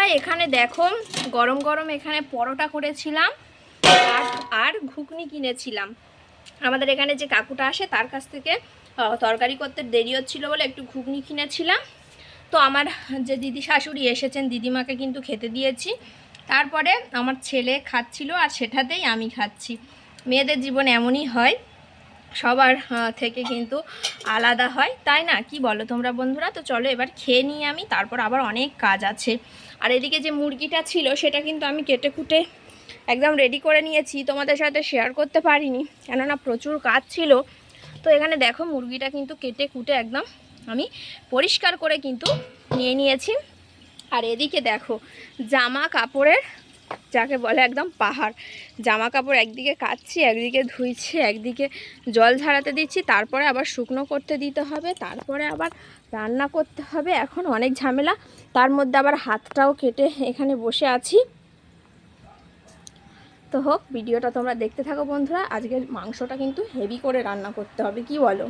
বন্ধুরা এখানে দেখো গরম গরম এখানে পরোটা করেছিলাম আর ঘুগনি কিনেছিলাম। আমাদের এখানে যে কাকুটা আসে তার কাছ থেকে তরকারি করতে দেরি হচ্ছিলো বলে একটু ঘুগনি কিনেছিলাম। তো আমার যে দিদি শাশুড়ি এসেছেন দিদিমাকে কিন্তু খেতে দিয়েছি। তারপরে আমার ছেলে খাচ্ছিল আর সেটাতেই আমি খাচ্ছি। মেয়েদের জীবন এমনই হয়, সবার থেকে কিন্তু আলাদা হয়, তাই না? কি বলো তোমরা বন্ধুরা? তো চলো এবার খেয়ে নিই আমি, তারপর আবার অনেক কাজ আছে। আর এদিকে যে মুরগিটা ছিল সেটা কিন্তু আমি কেটে কুটে একদম রেডি করে নিয়েছি, তোমাদের সাথে শেয়ার করতে পারিনি কেননা প্রচুর কাজ ছিল। তো এখানে দেখো মুরগিটা কিন্তু কেটে কুটে একদম আমি পরিষ্কার করে কিন্তু নিয়ে নিয়েছি। আর এদিকে দেখো জামা কাপড়ের যাকে বলে একদম পাহাড়, জামা কাপড় একদিকে কাচ্ছি, একদিকে ধুইছি, একদিকে জল ঝাড়াতে দিচ্ছি, তারপরে আবার শুকনো করতে দিতে হবে, তারপরে আবার রান্না করতে হবে। এখন অনেক ঝামেলা, তার মধ্যে আবার হাতটাও কেটে এখানে বসে আছি। তো হোক, ভিডিওটা তোমরা দেখতে থাকো বন্ধুরা। আজকের মাংসটা কিন্তু হেভি করে রান্না করতে হবে, কি বলো?